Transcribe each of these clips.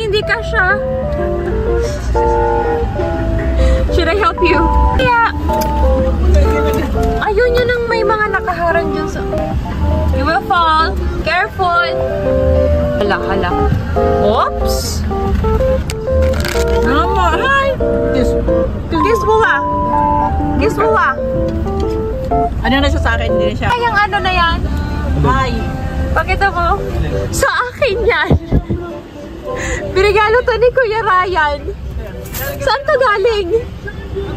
hindi ka siya. Should I help you? Yeah. Ayun yun ang may mga nakaharang dyan sa... You will fall. Careful. Hala, hala. Oops. Mama, hi. Kiss mo ba? Kiss mo ba? Ano na siya sa akin? Hindi na siya. Ay, ang ano na yan? Hi. Pakita mo. Sa akin yan. Binigalo to ni Kuya Ryan. Saan to galing?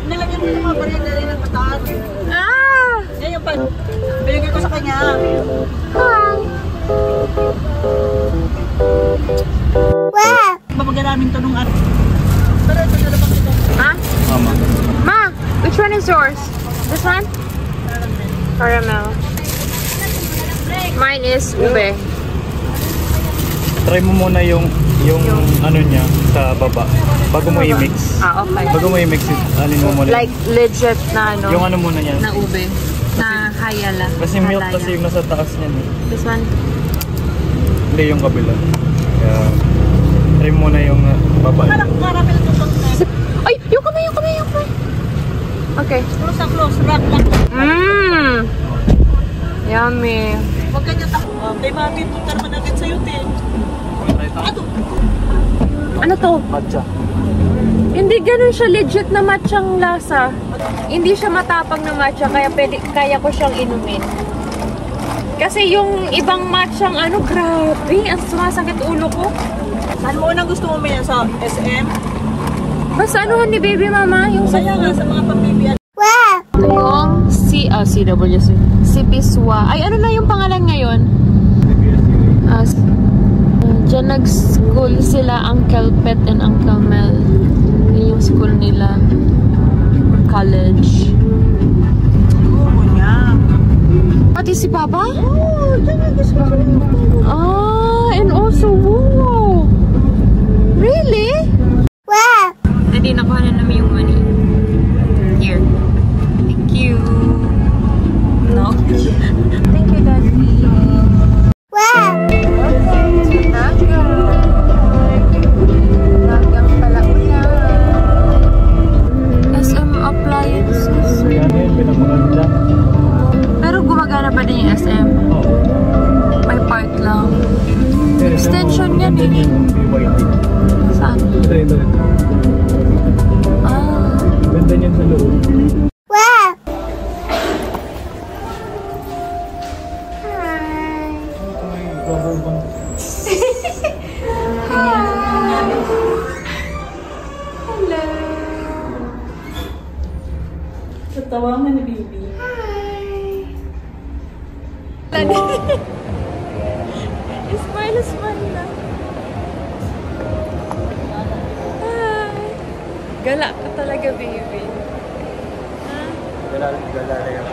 Nilagyan mo yung mga barya galing ng mataas. Ah! Yan yung pag... Binigay ko sa kanya. Hi. Wow! Babagyan namin to nung araw. Pero ito na lang ito. Ha? Mama. Ma, which one is yours? This one? Caramel. Mine is ube. Try mo muna yung ano niya sa baba. Bago mo i-mix. Ah, okay. Bago mo i-mix, ano mo muna. Like legit na ano? Yung ano muna niya. Na ube. Na hayala. Kasi milk kasi yung nasa taas niyan eh. This one? Hindi yung kabila. Kaya try mo muna yung baba. Caramel to sauce na. Ay! Yung kamay! Okay. Close na close. Rock lang. Mmm! Yummy. Huwag kanya tako. Kay mami, punta naman agad sa'yo, Tin. Ano to? Matcha. Hindi ganun siya legit na matchang lasa. Hindi siya matapang na matcha, kaya ko siyang inumin. Kasi yung ibang matchang ano, grabe, ang sumasakit ulo ko. Saan mo unang gusto mo may sa SM? Basta anuhan ni baby mama, yung Saya nga sa mga pambibian. yung CWC. Si Piswa. Ay, ano na yung pangalan ngayon? Diyan nag-school sila, Uncle Pet and Uncle Mel. Yun yung school nila. College. Oo niya. Pati si Papa? Oo, diyan nag-school. Ah, and also, wow! Really? Wow! Hindi, nakuha na namin yung money. Here. Thank you. No? Thank you, Daddy. Wow! Nagang pala ulan. SM Appliances. Yan yun, pinamaganda. Pero gumagana pa din yung SM. Oo. May part lang. Extension yan eh. BYD. Saan? Ito. Ah. Ganda niyan sa loob. Wow! Hello. Sa tawangan ni baby. Smile na. Hi. Gala ka talaga, baby. Ha? Gala yan.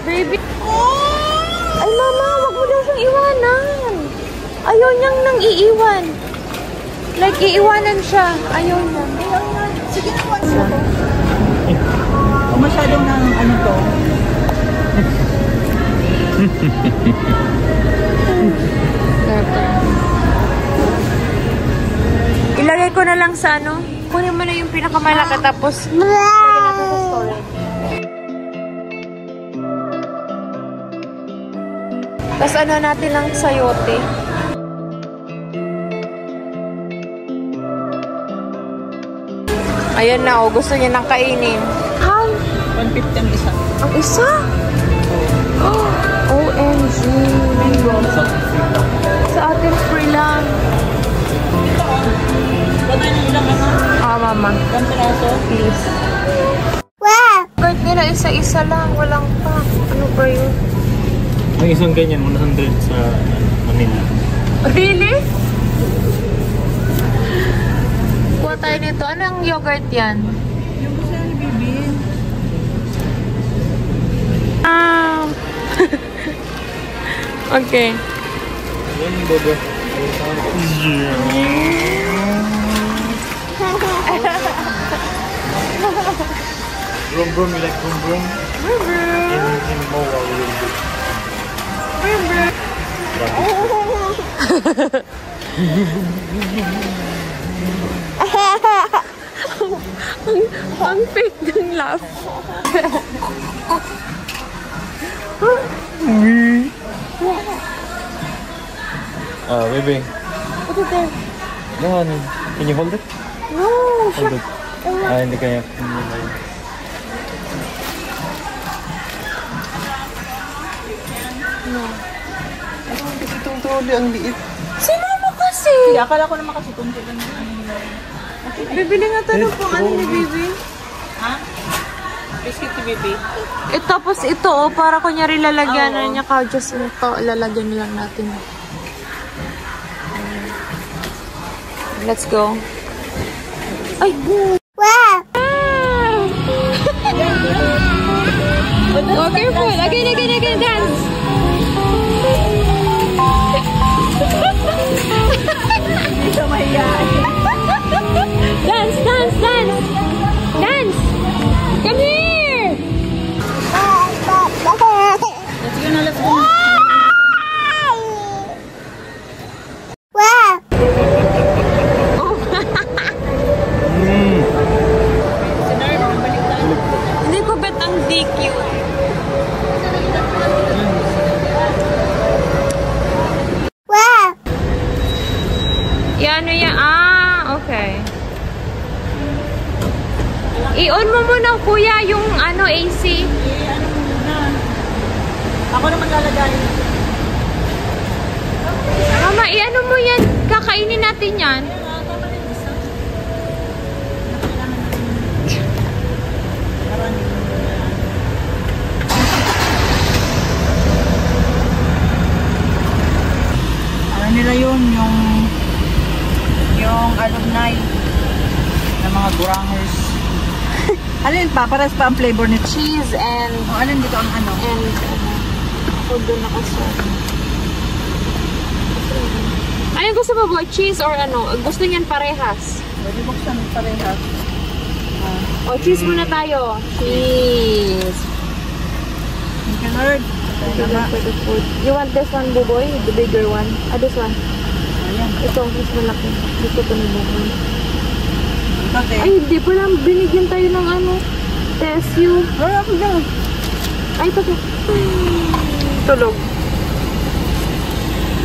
Baby. Ay, mama, wag mo daw siyang iwanan. Ayaw niyang nang iiwan. Like, iiwanan siya. Ayaw niya. Sige na, once na to. Kung masyadong ng ano to. Ilagay ko na lang sa ano. Kunin mo na yung pinakamalaki tapos ilagay natin sa storage. Tapos ano natin lang sayote. Ayan na, oh, gusto niya nang kainin. How? 150 ang isa. Ang isa? Oh, OMG. Sa atin free lang. Gano'n yung ilang ano? Ah, mama. Ilang piraso? Please. Wow! Kahit nila isa-isa lang, walang pa. Ano ba yun? May isang ganyan, 100 sa Manila. Really? Kuha tayo nito. Anong yogurt yan? Yung gusto ni baby. Ah. Okay. Yan yung bobo. Vroom vroom, you like vroom vroom? Vroom vroom. In Moa, we will do. Ang fake ng laugh. Baby. What is there? Yan. Can you hold it? No, Hold it. Hindi kaya. Itong trolley ang liit. Sinama kasi. Hindi, akala ko naman kasi kung sila Bibili nga tayo kung ano ni Bibi. Ha? Biscuit ni Bibi. Tapos ito, para kunyari lalagyan na niya ka. Just ito, lalagyan lang natin. Let's go. Ay! Wow! Oh, careful! Again, dance! Hindi siya mahiyain. Dance! Dance! Come here! Let's go na, let's go. Hindi ko bet ang DQ. Yan, yan. Okay. I-on mo muna, kuya, yung AC. Ako na maglalagay. Mama, i-ano mo yan. Kakainin natin yan. Ano nila yun? Yung alumni ng mga gurangers. Ano yun pa? Paras pa ang flavor nito. Cheese and... Ano dito ang ano? And... Hold doon na kasi. Ayun, gusto mo ba? Cheese or ano? Gusto niyan parehas. Pwede buksan parehas. O, cheese muna tayo. Cheese. Thank you, Lord. For the food. You want this one, Buboy? The bigger one? This one. Ayan. Ito, mas malaki. Gusto ko ni Buboy. Ito, te. Ay, hindi pa lang. Binigyan tayo ng ano. TSU. Ay, ako dyan. Ay, ito. Tulog.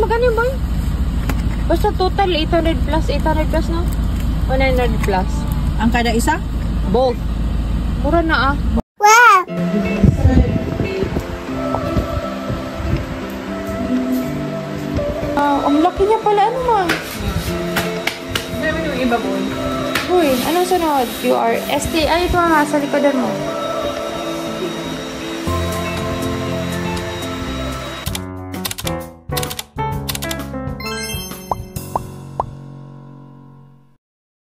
Magkano yung boy? Basta total 800 plus. 800 plus, no? O 900 plus. Ang kada isa? Both. Mura na ang laki niya pala. Ano ma? Sabi yung iba, boy. Uy, anong sunod? QR. ST. Ay, ito nga. Sa likodan mo.